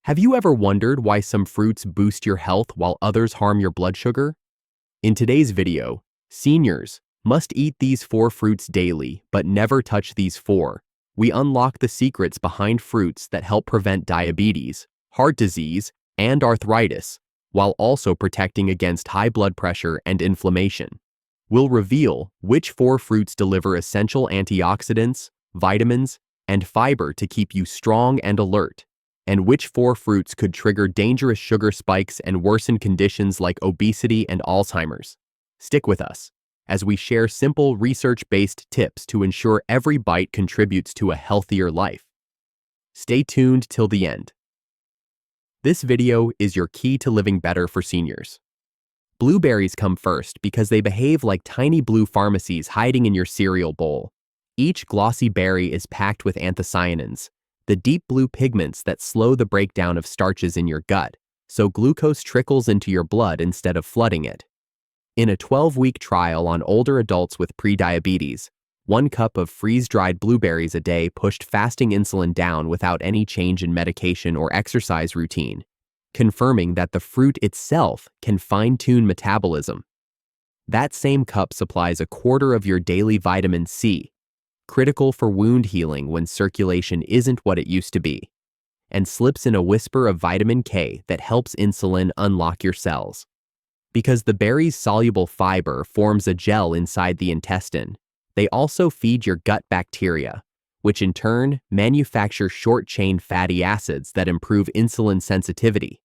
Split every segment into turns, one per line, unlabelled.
Have you ever wondered why some fruits boost your health while others harm your blood sugar? In today's video, seniors must eat these 4 fruits daily, but never touch these 4. We unlock the secrets behind fruits that help prevent diabetes, heart disease, and arthritis, while also protecting against high blood pressure and inflammation. We'll reveal which 4 fruits deliver essential antioxidants, vitamins, and fiber to keep you strong and alert, and which 4 fruits could trigger dangerous sugar spikes and worsen conditions like obesity and Alzheimer's. Stick with us as we share simple research-based tips to ensure every bite contributes to a healthier life. Stay tuned till the end. This video is your key to living better for seniors. Blueberries come first because they behave like tiny blue pharmacies hiding in your cereal bowl. Each glossy berry is packed with anthocyanins, the deep blue pigments that slow the breakdown of starches in your gut, so glucose trickles into your blood instead of flooding it. In a 12-week trial on older adults with prediabetes, 1 cup of freeze-dried blueberries a day pushed fasting insulin down without any change in medication or exercise routine, confirming that the fruit itself can fine-tune metabolism. That same cup supplies 1/4 of your daily vitamin C, critical for wound healing when circulation isn't what it used to be, and slips in a whisper of vitamin K that helps insulin unlock your cells. Because the berry's soluble fiber forms a gel inside the intestine, they also feed your gut bacteria, which in turn manufacture short-chain fatty acids that improve insulin sensitivity.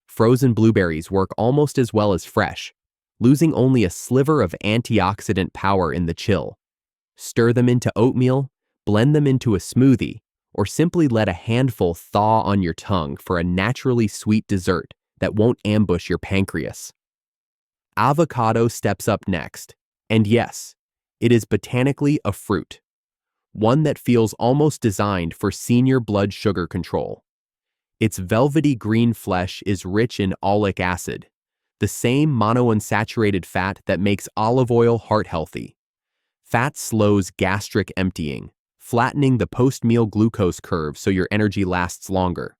Frozen blueberries work almost as well as fresh, losing only a sliver of antioxidant power in the chill. Stir them into oatmeal, blend them into a smoothie, or simply let a handful thaw on your tongue for a naturally sweet dessert that won't ambush your pancreas. Avocado steps up next, and yes, it is botanically a fruit, one that feels almost designed for senior blood sugar control. Its velvety green flesh is rich in oleic acid, the same monounsaturated fat that makes olive oil heart-healthy. Fat slows gastric emptying, flattening the post-meal glucose curve so your energy lasts longer.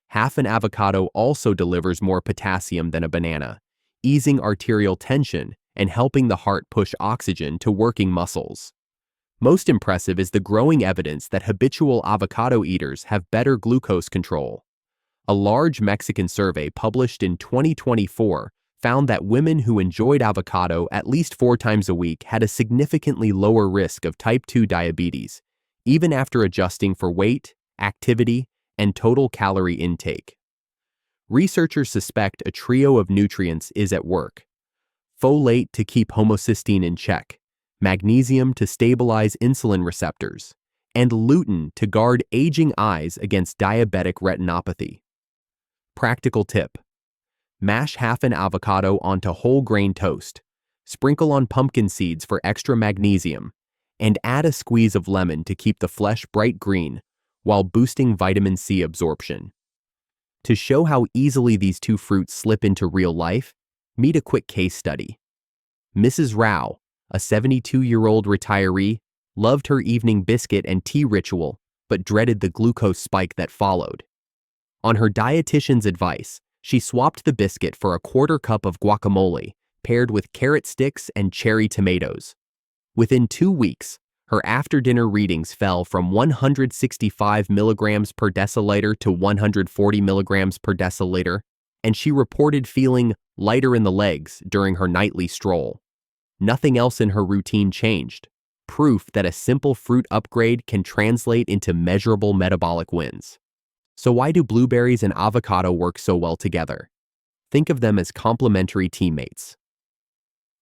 Half an avocado also delivers more potassium than a banana, easing arterial tension and helping the heart push oxygen to working muscles. Most impressive is the growing evidence that habitual avocado eaters have better glucose control. A large Mexican survey published in 2024 found that women who enjoyed avocado at least 4 times a week had a significantly lower risk of type 2 diabetes, even after adjusting for weight, activity, and total calorie intake. Researchers suspect a trio of nutrients is at work: folate to keep homocysteine in check, magnesium to stabilize insulin receptors, and lutein to guard aging eyes against diabetic retinopathy. Practical tip: mash half an avocado onto whole grain toast, sprinkle on pumpkin seeds for extra magnesium, and add a squeeze of lemon to keep the flesh bright green while boosting vitamin C absorption. To show how easily these 2 fruits slip into real life, meet a quick case study. Mrs. Rao, a 72-year-old retiree, loved her evening biscuit and tea ritual, but dreaded the glucose spike that followed. On her dietitian's advice, she swapped the biscuit for 1/4 cup of guacamole, paired with carrot sticks and cherry tomatoes. Within 2 weeks, her after-dinner readings fell from 165 milligrams per deciliter to 140 milligrams per deciliter, and she reported feeling lighter in the legs during her nightly stroll. Nothing else in her routine changed, proof that a simple fruit upgrade can translate into measurable metabolic wins. So why do blueberries and avocado work so well together? Think of them as complementary teammates.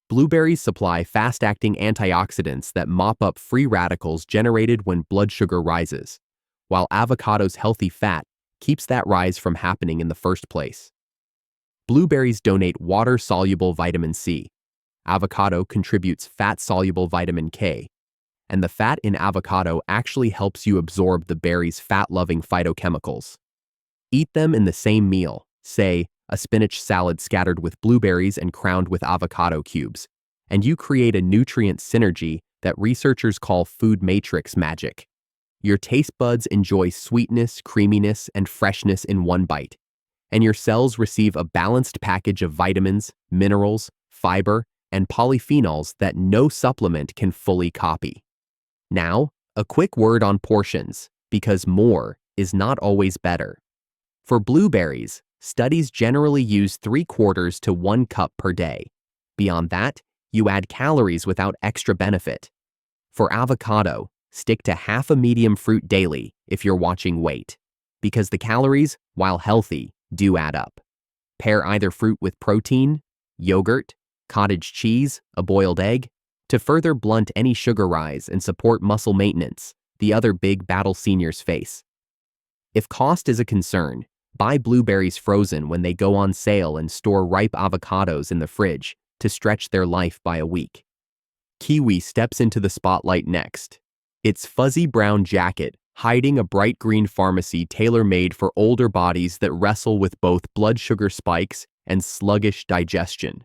Blueberries supply fast-acting antioxidants that mop up free radicals generated when blood sugar rises, while avocado's healthy fat keeps that rise from happening in the first place. Blueberries donate water-soluble vitamin C. Avocado contributes fat-soluble vitamin K, and the fat in avocado actually helps you absorb the berry's fat-loving phytochemicals. Eat them in the same meal, say, a spinach salad scattered with blueberries and crowned with avocado cubes, and you create a nutrient synergy that researchers call food matrix magic. Your taste buds enjoy sweetness, creaminess, and freshness in one bite, and your cells receive a balanced package of vitamins, minerals, fiber, and polyphenols that no supplement can fully copy. Now, a quick word on portions, because more is not always better. For blueberries, studies generally use 3/4 to 1 cup per day. Beyond that, you add calories without extra benefit. For avocado, stick to half a medium fruit daily if you're watching weight, because the calories, while healthy, do add up. Pair either fruit with protein, yogurt, cottage cheese, a boiled egg, to further blunt any sugar rise and support muscle maintenance, the other big battle seniors face. If cost is a concern, buy blueberries frozen when they go on sale and store ripe avocados in the fridge to stretch their life by a week. Kiwi steps into the spotlight next. Its fuzzy brown jacket hiding a bright green pharmacy tailor-made for older bodies that wrestle with both blood sugar spikes and sluggish digestion.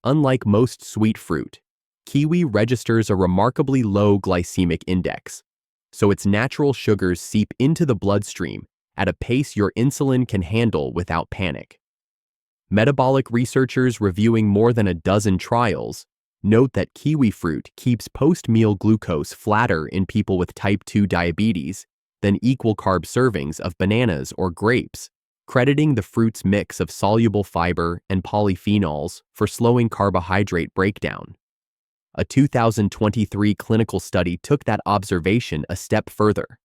Unlike most sweet fruit, kiwi registers a remarkably low glycemic index, so its natural sugars seep into the bloodstream at a pace your insulin can handle without panic. Metabolic researchers reviewing more than a dozen trials note that kiwi fruit keeps post-meal glucose flatter in people with type 2 diabetes than equal-carb servings of bananas or grapes, crediting the fruit's mix of soluble fiber and polyphenols for slowing carbohydrate breakdown. A 2023 clinical study took that observation a step further.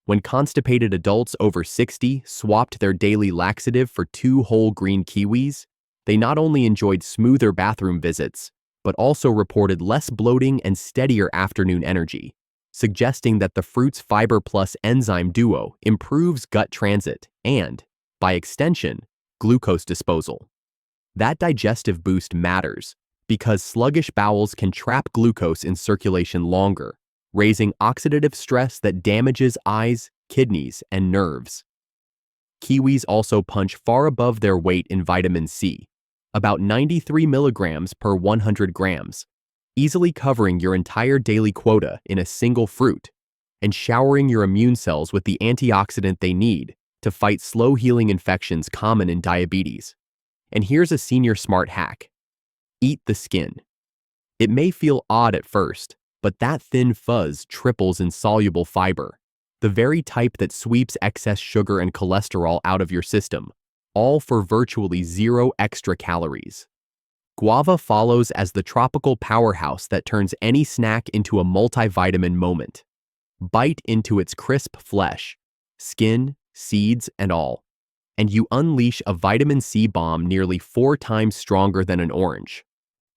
When constipated adults over 60 swapped their daily laxative for 2 whole green kiwis, they not only enjoyed smoother bathroom visits, but also reported less bloating and steadier afternoon energy, suggesting that the fruit's fiber plus enzyme duo improves gut transit and, by extension, glucose disposal. That digestive boost matters because sluggish bowels can trap glucose in circulation longer, raising oxidative stress that damages eyes, kidneys, and nerves. Kiwis also punch far above their weight in vitamin C, about 93 milligrams per 100 grams, easily covering your entire daily quota in a single fruit, and showering your immune cells with the antioxidant they need to fight slow-healing infections common in diabetes. And here's a senior smart hack. Eat the skin. It may feel odd at first, but that thin fuzz triples in soluble fiber, the very type that sweeps excess sugar and cholesterol out of your system, all for virtually 0 extra calories. Guava follows as the tropical powerhouse that turns any snack into a multivitamin moment. Bite into its crisp flesh, skin, seeds, and all, and you unleash a vitamin C bomb nearly 4 times stronger than an orange,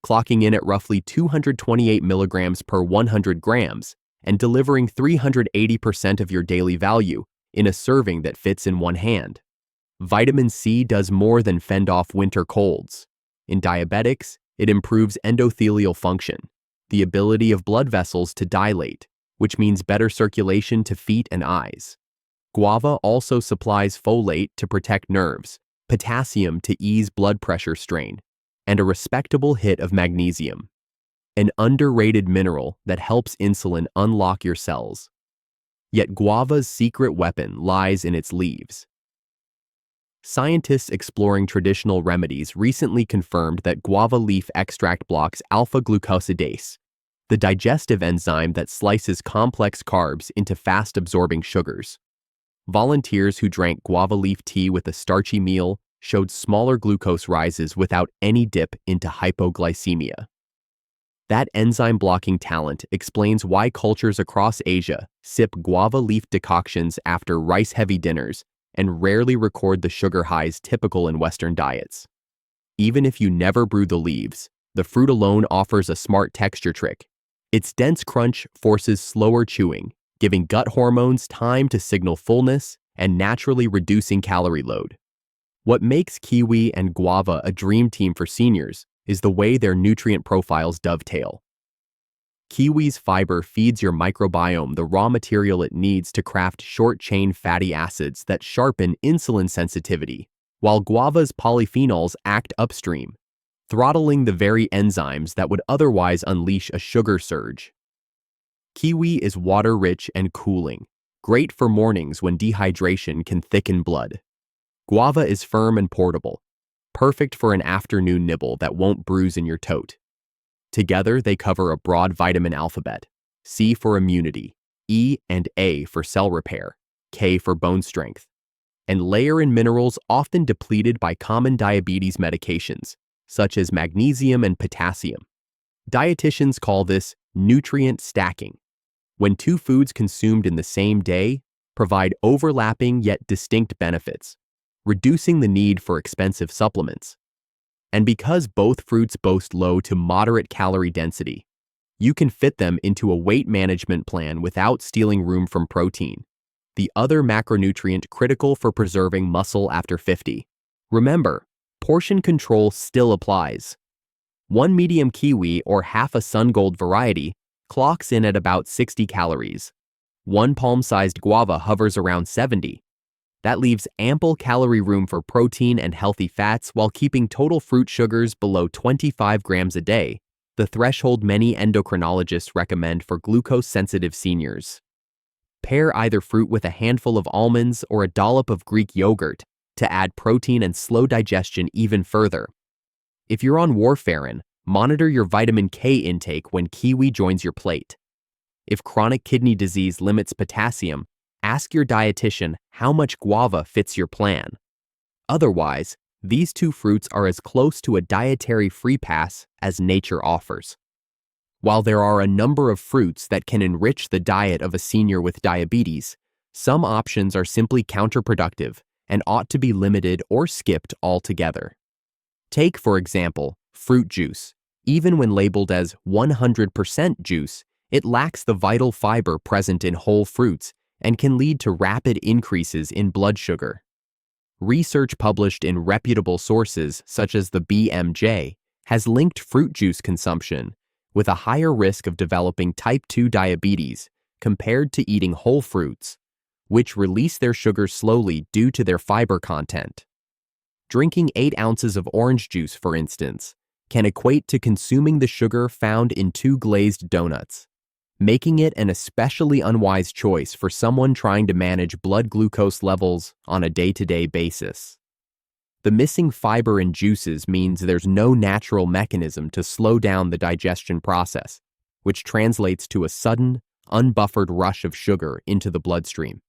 clocking in at roughly 228 milligrams per 100 grams and delivering 380% of your daily value in a serving that fits in one hand. Vitamin C does more than fend off winter colds. In diabetics, it improves endothelial function, the ability of blood vessels to dilate, which means better circulation to feet and eyes. Guava also supplies folate to protect nerves, potassium to ease blood pressure strain, and a respectable hit of magnesium, an underrated mineral that helps insulin unlock your cells. Yet guava's secret weapon lies in its leaves. Scientists exploring traditional remedies recently confirmed that guava leaf extract blocks alpha-glucosidase, the digestive enzyme that slices complex carbs into fast-absorbing sugars. Volunteers who drank guava leaf tea with a starchy meal showed smaller glucose rises without any dip into hypoglycemia. That enzyme-blocking talent explains why cultures across Asia sip guava leaf decoctions after rice-heavy dinners and rarely record the sugar highs typical in Western diets. Even if you never brew the leaves, the fruit alone offers a smart texture trick. Its dense crunch forces slower chewing, giving gut hormones time to signal fullness and naturally reducing calorie load. What makes kiwi and guava a dream team for seniors is the way their nutrient profiles dovetail. Kiwi's fiber feeds your microbiome the raw material it needs to craft short-chain fatty acids that sharpen insulin sensitivity, while guava's polyphenols act upstream, throttling the very enzymes that would otherwise unleash a sugar surge. Kiwi is water-rich and cooling, great for mornings when dehydration can thicken blood. Guava is firm and portable, perfect for an afternoon nibble that won't bruise in your tote. Together, they cover a broad vitamin alphabet: C for immunity, E and A for cell repair, K for bone strength, and layer in minerals often depleted by common diabetes medications, such as magnesium and potassium. Dietitians call this nutrient stacking, when two foods consumed in the same day provide overlapping yet distinct benefits, reducing the need for expensive supplements. And because both fruits boast low to moderate calorie density, you can fit them into a weight management plan without stealing room from protein, the other macronutrient critical for preserving muscle after 50. Remember, portion control still applies. One medium kiwi or half a sun-gold variety clocks in at about 60 calories. One palm-sized guava hovers around 70. That leaves ample calorie room for protein and healthy fats while keeping total fruit sugars below 25 grams a day, the threshold many endocrinologists recommend for glucose-sensitive seniors. Pair either fruit with a handful of almonds or a dollop of Greek yogurt to add protein and slow digestion even further. If you're on warfarin, monitor your vitamin K intake when kiwi joins your plate. If chronic kidney disease limits potassium, ask your dietitian how much guava fits your plan. Otherwise, these two fruits are as close to a dietary free pass as nature offers. While there are a number of fruits that can enrich the diet of a senior with diabetes, some options are simply counterproductive and ought to be limited or skipped altogether. Take, for example, fruit juice. Even when labeled as 100% juice, it lacks the vital fiber present in whole fruits and can lead to rapid increases in blood sugar. Research published in reputable sources such as the BMJ has linked fruit juice consumption with a higher risk of developing type 2 diabetes compared to eating whole fruits, which release their sugar slowly due to their fiber content. Drinking 8 ounces of orange juice, for instance, can equate to consuming the sugar found in 2 glazed donuts, making it an especially unwise choice for someone trying to manage blood glucose levels on a day-to-day basis. The missing fiber in juices means there's no natural mechanism to slow down the digestion process, which translates to a sudden, unbuffered rush of sugar into the bloodstream.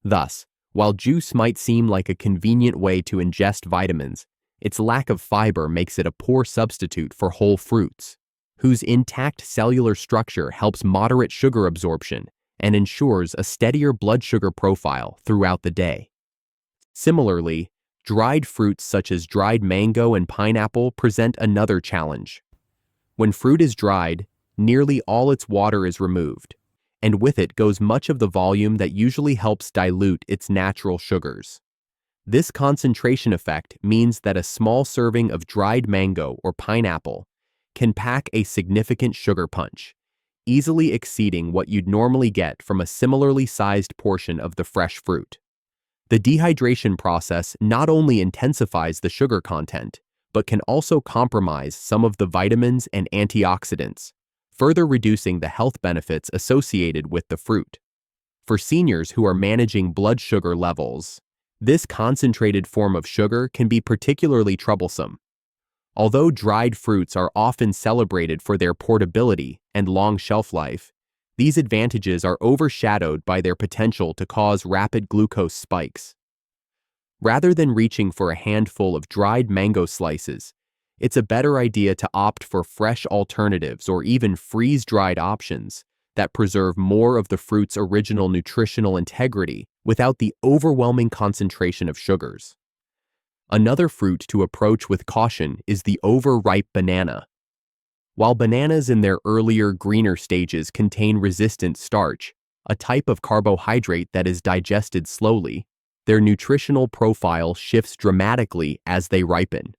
Thus, while juice might seem like a convenient way to ingest vitamins, its lack of fiber makes it a poor substitute for whole fruits, whose intact cellular structure helps moderate sugar absorption and ensures a steadier blood sugar profile throughout the day. Similarly, dried fruits such as dried mango and pineapple present another challenge. When fruit is dried, nearly all its water is removed, and with it goes much of the volume that usually helps dilute its natural sugars. This concentration effect means that a small serving of dried mango or pineapple can pack a significant sugar punch, easily exceeding what you'd normally get from a similarly sized portion of the fresh fruit. The dehydration process not only intensifies the sugar content, but can also compromise some of the vitamins and antioxidants, further reducing the health benefits associated with the fruit. For seniors who are managing blood sugar levels, this concentrated form of sugar can be particularly troublesome. Although dried fruits are often celebrated for their portability and long shelf life, these advantages are overshadowed by their potential to cause rapid glucose spikes. Rather than reaching for a handful of dried mango slices, it's a better idea to opt for fresh alternatives or even freeze-dried options that preserve more of the fruit's original nutritional integrity without the overwhelming concentration of sugars. Another fruit to approach with caution is the overripe banana. While bananas in their earlier, greener stages contain resistant starch, a type of carbohydrate that is digested slowly, their nutritional profile shifts dramatically as they ripen.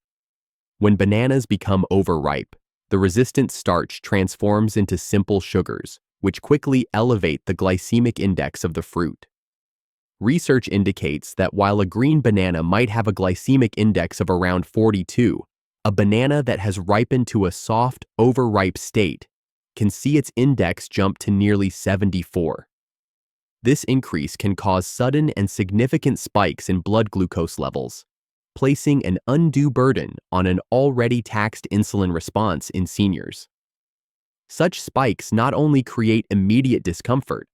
When bananas become overripe, the resistant starch transforms into simple sugars, which quickly elevate the glycemic index of the fruit. Research indicates that while a green banana might have a glycemic index of around 42, a banana that has ripened to a soft, overripe state can see its index jump to nearly 74. This increase can cause sudden and significant spikes in blood glucose levels, placing an undue burden on an already taxed insulin response in seniors. Such spikes not only create immediate discomfort,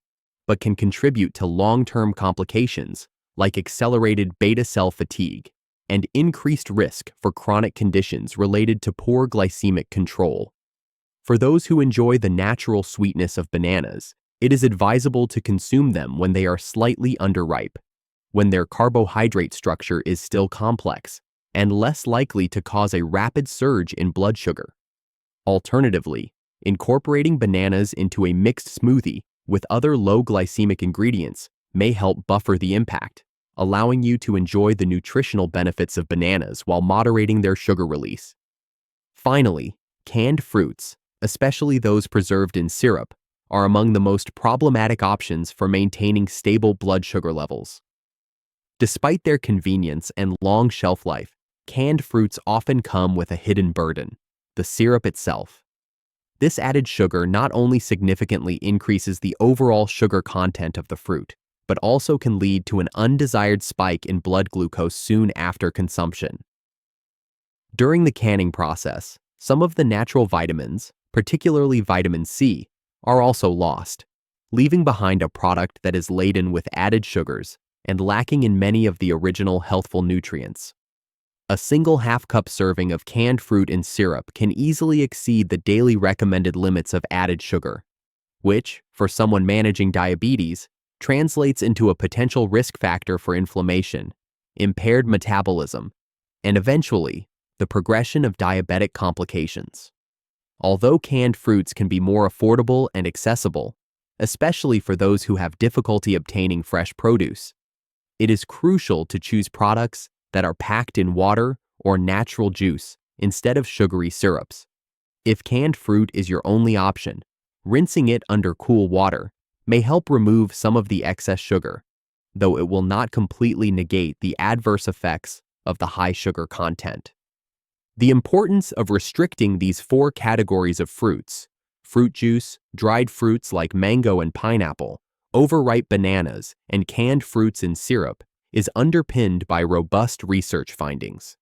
but can contribute to long-term complications like accelerated beta cell fatigue and increased risk for chronic conditions related to poor glycemic control. For those who enjoy the natural sweetness of bananas, it is advisable to consume them when they are slightly underripe, when their carbohydrate structure is still complex and less likely to cause a rapid surge in blood sugar. Alternatively, incorporating bananas into a mixed smoothie with other low glycemic ingredients may help buffer the impact, allowing you to enjoy the nutritional benefits of bananas while moderating their sugar release. Finally, canned fruits, especially those preserved in syrup, are among the most problematic options for maintaining stable blood sugar levels. Despite their convenience and long shelf life, canned fruits often come with a hidden burden: the syrup itself. This added sugar not only significantly increases the overall sugar content of the fruit, but also can lead to an undesired spike in blood glucose soon after consumption. During the canning process, some of the natural vitamins, particularly vitamin C, are also lost, leaving behind a product that is laden with added sugars and lacking in many of the original healthful nutrients. A single half-cup serving of canned fruit in syrup can easily exceed the daily recommended limits of added sugar, which, for someone managing diabetes, translates into a potential risk factor for inflammation, impaired metabolism, and eventually, the progression of diabetic complications. Although canned fruits can be more affordable and accessible, especially for those who have difficulty obtaining fresh produce, it is crucial to choose products that are packed in water or natural juice instead of sugary syrups. If canned fruit is your only option, rinsing it under cool water may help remove some of the excess sugar, though it will not completely negate the adverse effects of the high sugar content. The importance of restricting these 4 categories of fruits: fruit juice, dried fruits like mango and pineapple, overripe bananas, and canned fruits in syrup, is underpinned by robust research findings.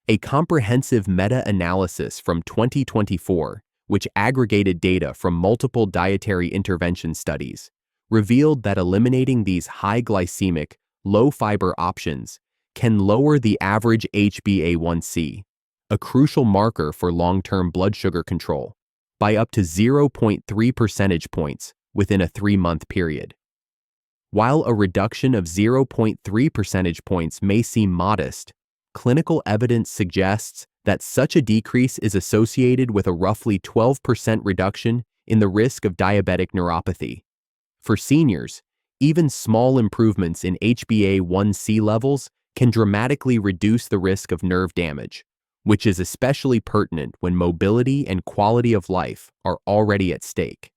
A comprehensive meta-analysis from 2024, which aggregated data from multiple dietary intervention studies, revealed that eliminating these high glycemic, low-fiber options can lower the average HbA1c, a crucial marker for long-term blood sugar control, by up to 0.3 percentage points within a 3-month period. While a reduction of 0.3 percentage points may seem modest, clinical evidence suggests that such a decrease is associated with a roughly 12% reduction in the risk of diabetic neuropathy. For seniors, even small improvements in HbA1c levels can dramatically reduce the risk of nerve damage, which is especially pertinent when mobility and quality of life are already at stake.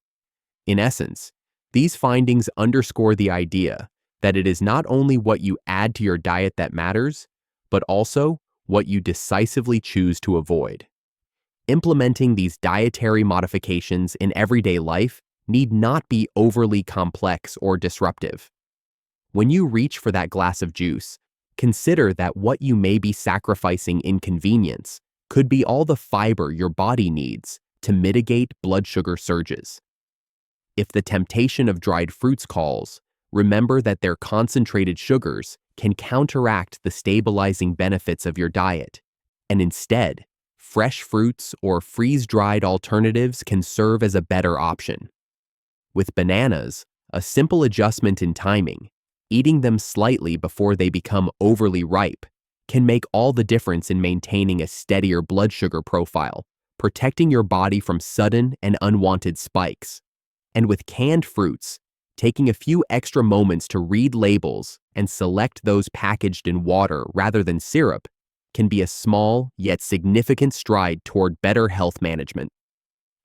In essence, these findings underscore the idea that it is not only what you add to your diet that matters, but also what you decisively choose to avoid. Implementing these dietary modifications in everyday life need not be overly complex or disruptive. When you reach for that glass of juice, consider that what you may be sacrificing in convenience could be all the fiber your body needs to mitigate blood sugar surges. If the temptation of dried fruits calls, remember that their concentrated sugars can counteract the stabilizing benefits of your diet, and instead, fresh fruits or freeze-dried alternatives can serve as a better option. With bananas, a simple adjustment in timing, eating them slightly before they become overly ripe, can make all the difference in maintaining a steadier blood sugar profile, protecting your body from sudden and unwanted spikes. And with canned fruits, taking a few extra moments to read labels and select those packaged in water rather than syrup can be a small yet significant stride toward better health management.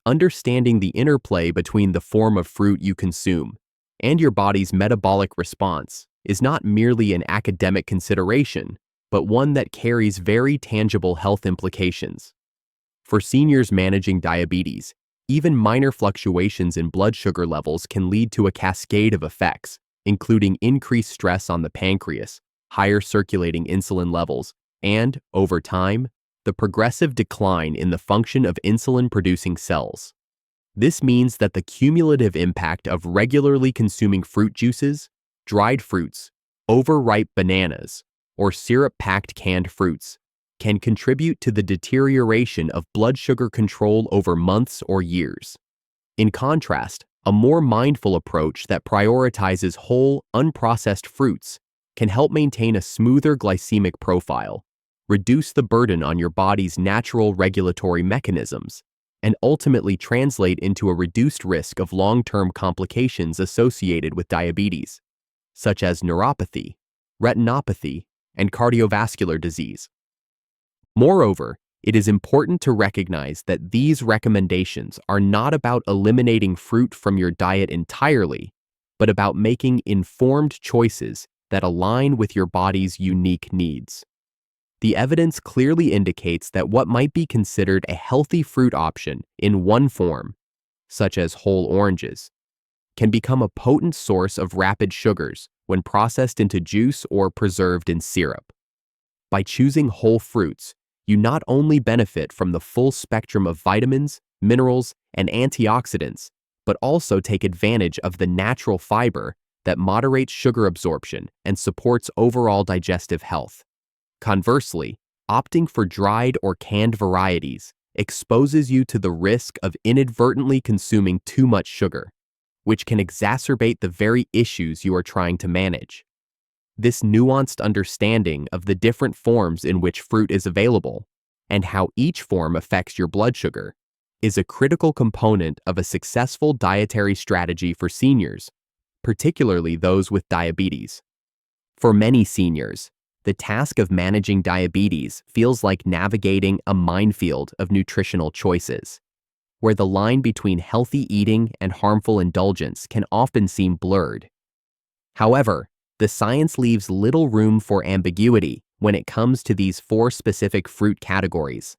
Understanding the interplay between the form of fruit you consume and your body's metabolic response is not merely an academic consideration, but one that carries very tangible health implications. For seniors managing diabetes, even minor fluctuations in blood sugar levels can lead to a cascade of effects, including increased stress on the pancreas, higher circulating insulin levels, and, over time, the progressive decline in the function of insulin-producing cells. This means that the cumulative impact of regularly consuming fruit juices, dried fruits, overripe bananas, or syrup-packed canned fruits can contribute to the deterioration of blood sugar control over months or years. In contrast, a more mindful approach that prioritizes whole, unprocessed fruits can help maintain a smoother glycemic profile, reduce the burden on your body's natural regulatory mechanisms, and ultimately translate into a reduced risk of long-term complications associated with diabetes, such as neuropathy, retinopathy, and cardiovascular disease. Moreover, it is important to recognize that these recommendations are not about eliminating fruit from your diet entirely, but about making informed choices that align with your body's unique needs. The evidence clearly indicates that what might be considered a healthy fruit option in one form, such as whole oranges, can become a potent source of rapid sugars when processed into juice or preserved in syrup. By choosing whole fruits, you not only benefit from the full spectrum of vitamins, minerals, and antioxidants, but also take advantage of the natural fiber that moderates sugar absorption and supports overall digestive health. Conversely, opting for dried or canned varieties exposes you to the risk of inadvertently consuming too much sugar, which can exacerbate the very issues you are trying to manage. This nuanced understanding of the different forms in which fruit is available and how each form affects your blood sugar is a critical component of a successful dietary strategy for seniors, particularly those with diabetes. For many seniors, the task of managing diabetes feels like navigating a minefield of nutritional choices, where the line between healthy eating and harmful indulgence can often seem blurred. However, the science leaves little room for ambiguity when it comes to these four specific fruit categories.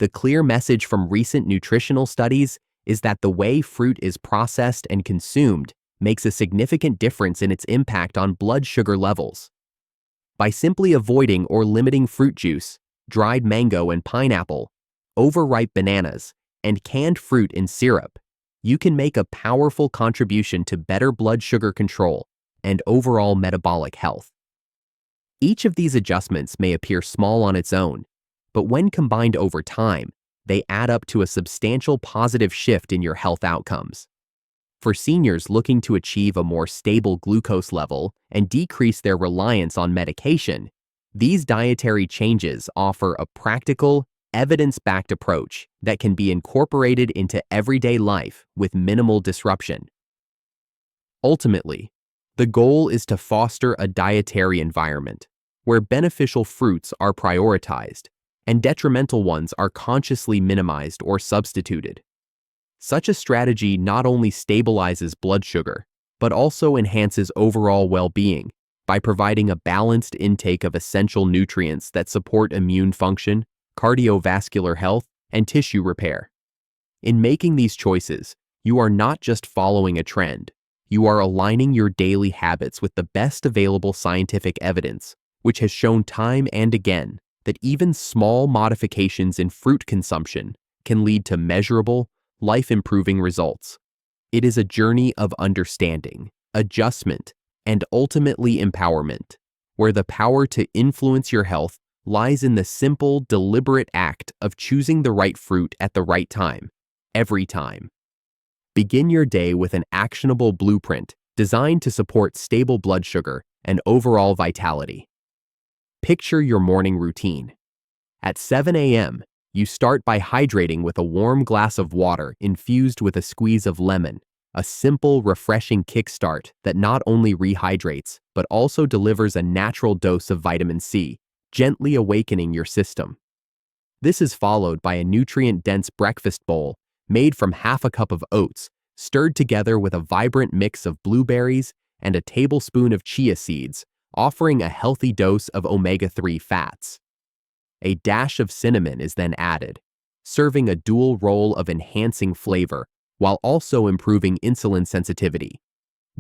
The clear message from recent nutritional studies is that the way fruit is processed and consumed makes a significant difference in its impact on blood sugar levels. By simply avoiding or limiting fruit juice, dried mango and pineapple, overripe bananas, and canned fruit in syrup, you can make a powerful contribution to better blood sugar control and overall metabolic health. Each of these adjustments may appear small on its own, but when combined over time, they add up to a substantial positive shift in your health outcomes. For seniors looking to achieve a more stable glucose level and decrease their reliance on medication, these dietary changes offer a practical, evidence-backed approach that can be incorporated into everyday life with minimal disruption. Ultimately, the goal is to foster a dietary environment where beneficial fruits are prioritized and detrimental ones are consciously minimized or substituted. Such a strategy not only stabilizes blood sugar, but also enhances overall well-being by providing a balanced intake of essential nutrients that support immune function, cardiovascular health, and tissue repair. In making these choices, you are not just following a trend, you are aligning your daily habits with the best available scientific evidence, which has shown time and again that even small modifications in fruit consumption can lead to measurable, life-improving results. It is a journey of understanding, adjustment, and ultimately empowerment, where the power to influence your health lies in the simple, deliberate act of choosing the right fruit at the right time, every time. Begin your day with an actionable blueprint designed to support stable blood sugar and overall vitality. Picture your morning routine. At 7 a.m., you start by hydrating with a warm glass of water infused with a squeeze of lemon, a simple, refreshing kickstart that not only rehydrates, but also delivers a natural dose of vitamin C, gently awakening your system. This is followed by a nutrient-dense breakfast bowl made from half a cup of oats, stirred together with a vibrant mix of blueberries and a tablespoon of chia seeds, offering a healthy dose of omega-3 fats. A dash of cinnamon is then added, serving a dual role of enhancing flavor while also improving insulin sensitivity.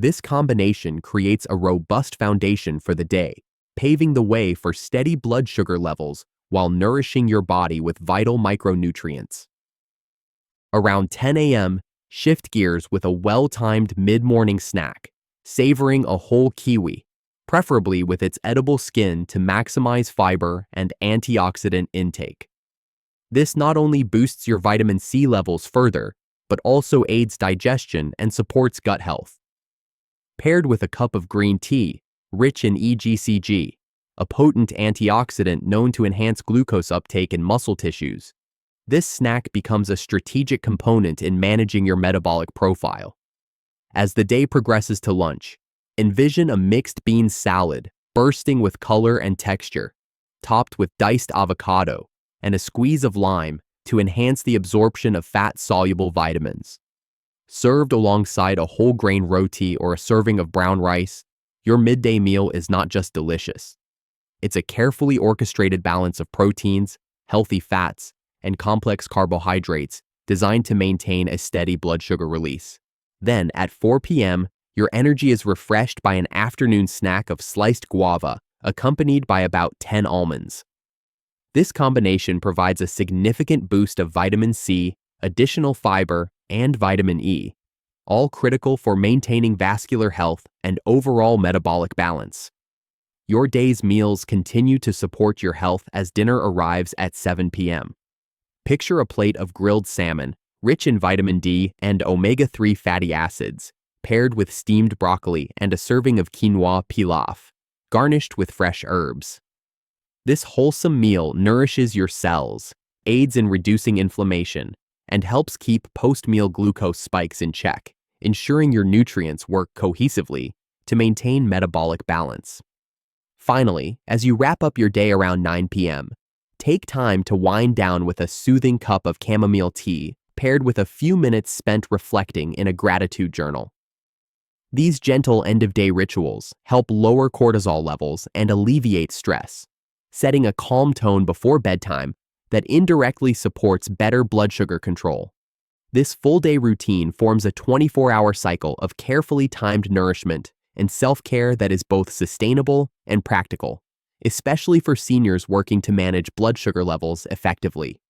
This combination creates a robust foundation for the day, paving the way for steady blood sugar levels while nourishing your body with vital micronutrients. Around 10 a.m., shift gears with a well-timed mid-morning snack, savoring a whole kiwi, preferably with its edible skin to maximize fiber and antioxidant intake. This not only boosts your vitamin C levels further, but also aids digestion and supports gut health. Paired with a cup of green tea, rich in EGCG, a potent antioxidant known to enhance glucose uptake in muscle tissues, this snack becomes a strategic component in managing your metabolic profile. As the day progresses to lunch, envision a mixed bean salad bursting with color and texture, topped with diced avocado and a squeeze of lime to enhance the absorption of fat-soluble vitamins. Served alongside a whole grain roti or a serving of brown rice, your midday meal is not just delicious. It's a carefully orchestrated balance of proteins, healthy fats, and complex carbohydrates designed to maintain a steady blood sugar release. Then, at 4 p.m., your energy is refreshed by an afternoon snack of sliced guava, accompanied by about 10 almonds. This combination provides a significant boost of vitamin C, additional fiber, and vitamin E, all critical for maintaining vascular health and overall metabolic balance. Your day's meals continue to support your health as dinner arrives at 7 p.m. Picture a plate of grilled salmon, rich in vitamin D and omega-3 fatty acids, paired with steamed broccoli and a serving of quinoa pilaf, garnished with fresh herbs. This wholesome meal nourishes your cells, aids in reducing inflammation, and helps keep post-meal glucose spikes in check, ensuring your nutrients work cohesively to maintain metabolic balance. Finally, as you wrap up your day around 9 p.m., take time to wind down with a soothing cup of chamomile tea paired with a few minutes spent reflecting in a gratitude journal. These gentle end-of-day rituals help lower cortisol levels and alleviate stress, setting a calm tone before bedtime that indirectly supports better blood sugar control. This full-day routine forms a 24-hour cycle of carefully timed nourishment and self-care that is both sustainable and practical, especially for seniors working to manage blood sugar levels effectively.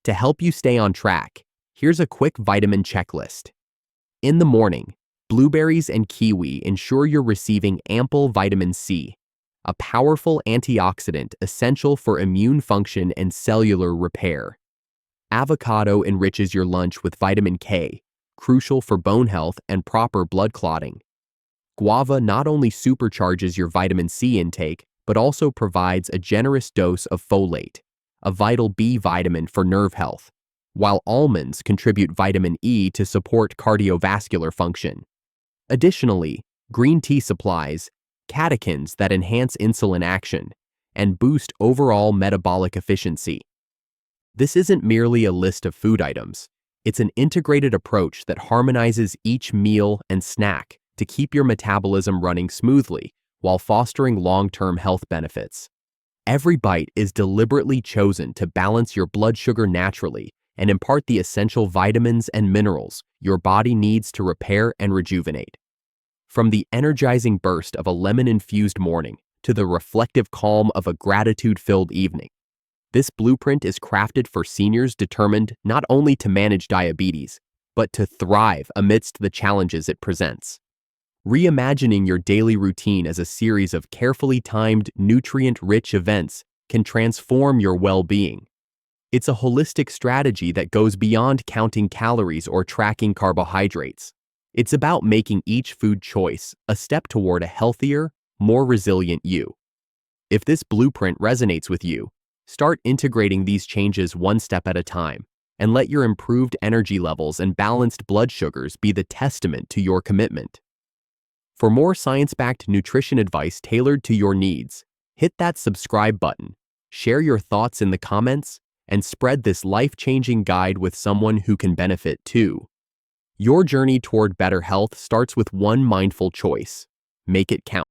To help you stay on track, here's a quick vitamin checklist. In the morning, blueberries and kiwi ensure you're receiving ample vitamin C, a powerful antioxidant essential for immune function and cellular repair. Avocado enriches your lunch with vitamin K, crucial for bone health and proper blood clotting. Guava not only supercharges your vitamin C intake, but also provides a generous dose of folate, a vital B vitamin for nerve health, while almonds contribute vitamin E to support cardiovascular function. Additionally, green tea supplies catechins that enhance insulin action and boost overall metabolic efficiency. This isn't merely a list of food items. It's an integrated approach that harmonizes each meal and snack to keep your metabolism running smoothly while fostering long-term health benefits. Every bite is deliberately chosen to balance your blood sugar naturally and impart the essential vitamins and minerals your body needs to repair and rejuvenate. From the energizing burst of a lemon-infused morning to the reflective calm of a gratitude-filled evening, this blueprint is crafted for seniors determined not only to manage diabetes, but to thrive amidst the challenges it presents. Reimagining your daily routine as a series of carefully timed, nutrient-rich events can transform your well-being. It's a holistic strategy that goes beyond counting calories or tracking carbohydrates. It's about making each food choice a step toward a healthier, more resilient you. If this blueprint resonates with you, start integrating these changes one step at a time, and let your improved energy levels and balanced blood sugars be the testament to your commitment. For more science-backed nutrition advice tailored to your needs, hit that subscribe button, share your thoughts in the comments, and spread this life-changing guide with someone who can benefit too. Your journey toward better health starts with one mindful choice. Make it count.